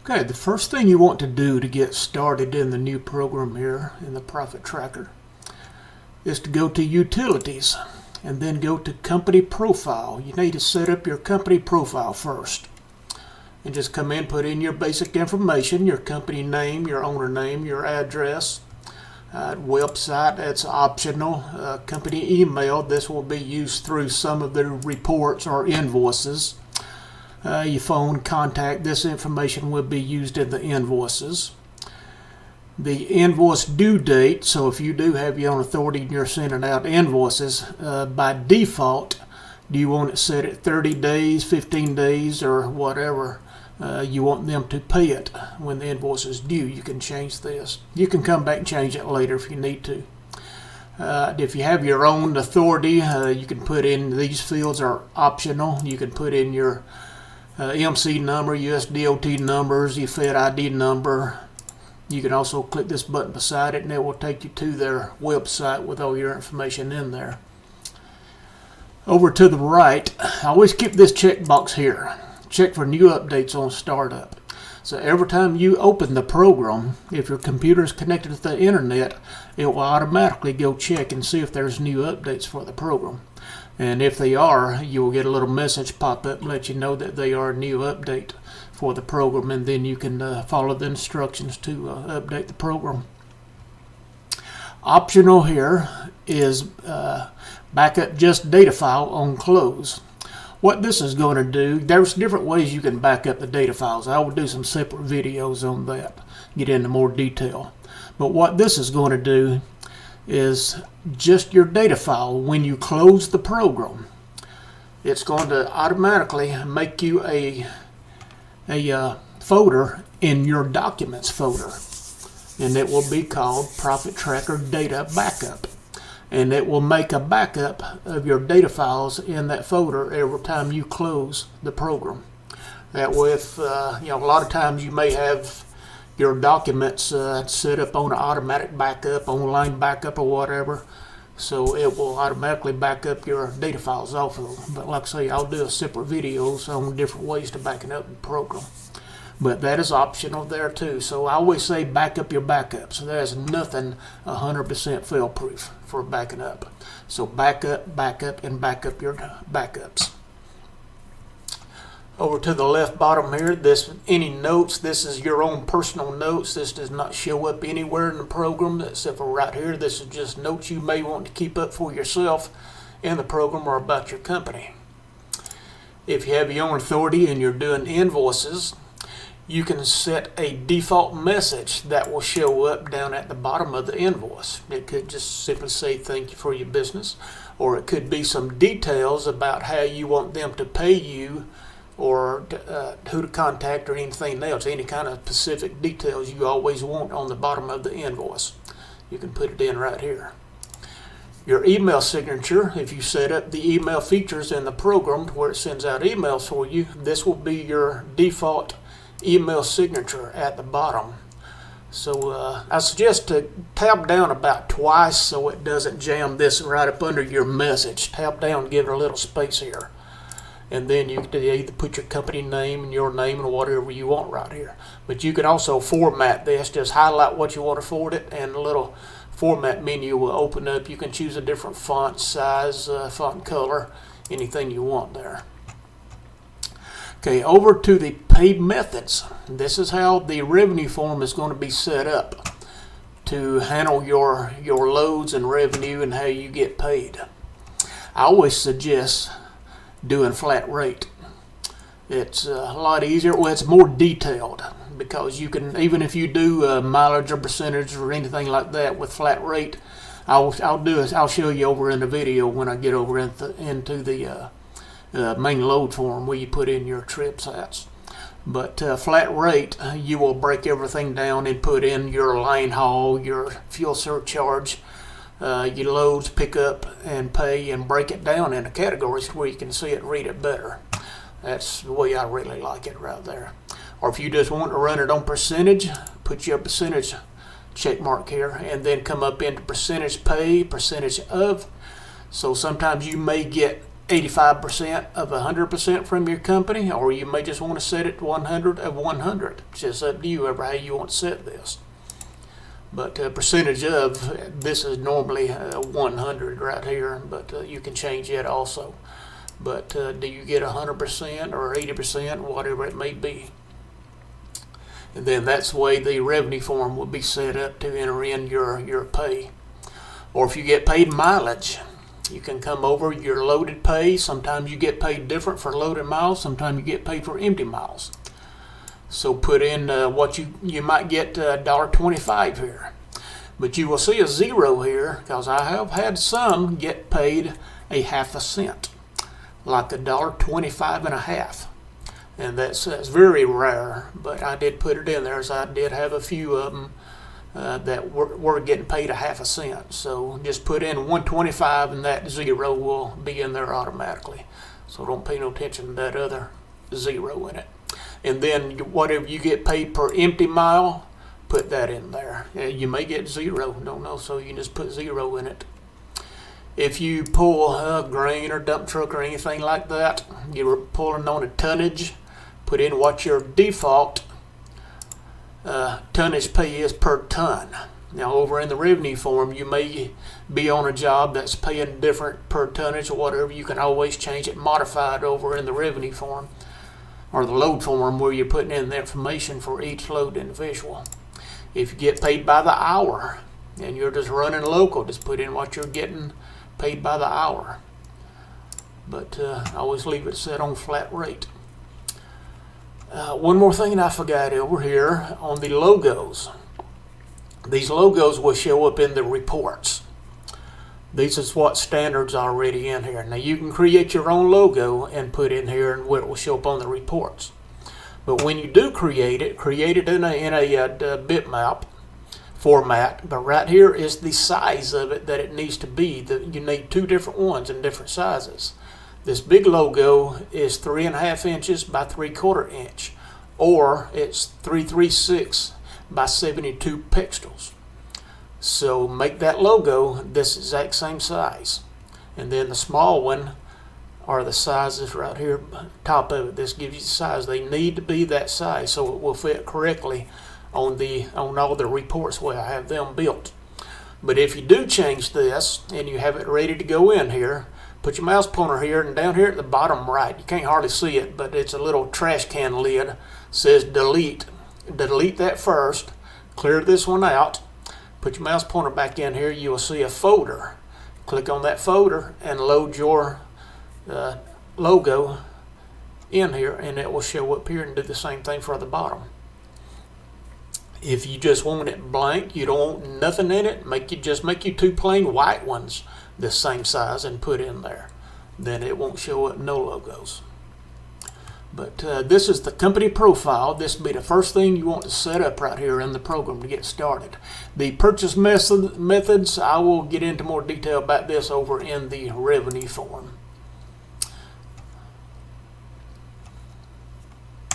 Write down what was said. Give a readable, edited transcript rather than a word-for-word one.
Okay, the first thing you want to do to get started in the new program here in the Profit Tracker is to go to Utilities and then go to Company Profile. You need to set up your company profile first. And just come in, put in your basic information, your company name, your owner name, your address, website, that's optional, company email, this will be used through some of the reports or invoices. Your phone contact, this information will be used in the invoices. The invoice due date, so if you do have your own authority and you're sending out invoices, by default, do you want it set at 30 days, 15 days, or whatever you want them to pay it when the invoice is due? You can change this. You can come back and change it later if you need to. If you have your own authority, you can put in, these fields are optional. You can put in your MC number, USDOT numbers, your Fed ID number. You can also click this button beside it and it will take you to their website with all your information in there. Over to the right, I always keep this checkbox here. Check for new updates on startup. So every time you open the program, if your computer is connected to the internet, it will automatically go check and see if there's new updates for the program. And if they are, you will get a little message pop up and let you know that they are a new update for the program, and then you can follow the instructions to update the program. Optional here is backup just data file on close. What this is going to do, there's different ways you can back up the data files. I will do some separate videos on that, get into more detail. But what this is going to do is just your data file. When you close the program, it's going to automatically make you a folder in your documents folder, and it will be called Profit Tracker Data Backup, and it will make a backup of your data files in that folder every time you close the program. That way, if a lot of times you may have your documents set up on an automatic backup, online backup or whatever, so it will automatically back up your data files off of them. But like I say, I'll do a separate videos on different ways to backing up the program. But that is optional there too. So I always say back up your backups. There's nothing 100% fail proof for backing up. So back up, and back up your backups. Over to the left bottom here, any notes, this is your own personal notes. This does not show up anywhere in the program except for right here. This is just notes you may want to keep up for yourself in the program or about your company. If you have your own authority and you're doing invoices, you can set a default message that will show up down at the bottom of the invoice. It could just simply say thank you for your business, or it could be some details about how you want them to pay you, or who to contact, or anything else, any kind of specific details you always want on the bottom of the invoice. You can put it in right here. Your email signature, if you set up the email features in the program to where it sends out emails for you, this will be your default email signature at the bottom. So I suggest to tab down about twice so it doesn't jam this right up under your message. Tab down, give it a little space here. And then you can either put your company name and your name and whatever you want right here. But you can also format this. Just highlight what you want to forward it, and a little format menu will open up. You can choose a different font size, font color, anything you want there. Okay, over to the paid methods. This is how the revenue form is going to be set up to handle your loads and revenue and how you get paid. I always suggest doing flat rate. It's a lot easier. Well, it's more detailed because you can, even if you do mileage or percentage or anything like that with flat rate, I'll show you over in the video when I get over into the main load form where you put in your trip sats. But flat rate, you will break everything down and put in your line haul, your fuel surcharge, your loads, pick up and pay, and break it down into categories where you can see it, read it better. That's the way I really like it right there. Or if you just want to run it on percentage, put your percentage check mark here, and then come up into percentage pay, percentage of. So sometimes you may get 85% of 100% from your company, or you may just want to set it 100 of 100. It's just up to you ever how you want to set this. But percentage of, this is normally 100 right here, but you can change that also. But do you get 100% or 80%, whatever it may be? And then that's the way the revenue form will be set up to enter in your pay. Or if you get paid mileage, you can come over your loaded pay. Sometimes you get paid different for loaded miles. Sometimes you get paid for empty miles. So put in what you might get $1.25 here. But you will see a zero here because I have had some get paid a half a cent, like $1.25 and a half. And that's very rare, but I did put it in there, as I did have a few of them that were getting paid a half a cent. So just put in 125 and that zero will be in there automatically. So don't pay no attention to that other zero in it. And then whatever you get paid per empty mile, put that in there. You may get zero, don't know, so you can just put zero in it. If you pull a grain or dump truck or anything like that, you're pulling on a tonnage, put in what your default tonnage pay is per ton. Now over in the revenue form, you may be on a job that's paying different per tonnage or whatever. You can always change it, modify it over in the revenue form or the load form where you're putting in the information for each load individual. If you get paid by the hour and you're just running local, just put in what you're getting paid by the hour. But I always leave it set on flat rate. One more thing I forgot over here on the logos. These logos will show up in the reports. This is what standards are already in here. Now you can create your own logo and put in here and it will show up on the reports. But when you do create it in a bitmap format. But right here is the size of it that it needs to be. You need two different ones in different sizes. This big logo is 3.5 inches by 3/4 inch, or it's 336 by 72 pixels. So make that logo this exact same size. And then the small one are the sizes right here, top of it. This gives you the size. They need to be that size so it will fit correctly on all the reports where I have them built. But if you do change this and you have it ready to go in here, put your mouse pointer here, and down here at the bottom right, you can't hardly see it, but it's a little trash can lid, says delete. Delete that first, clear this one out, put your mouse pointer back in here, you will see a folder. Click on that folder and load your logo in here, and it will show up here and do the same thing for the bottom. If you just want it blank, you don't want nothing in it, just make you two plain white ones the same size and put in there. Then it won't show up no logos. But this is the company profile. This will be the first thing you want to set up right here in the program to get started. The purchase methods, I will get into more detail about this over in the revenue form.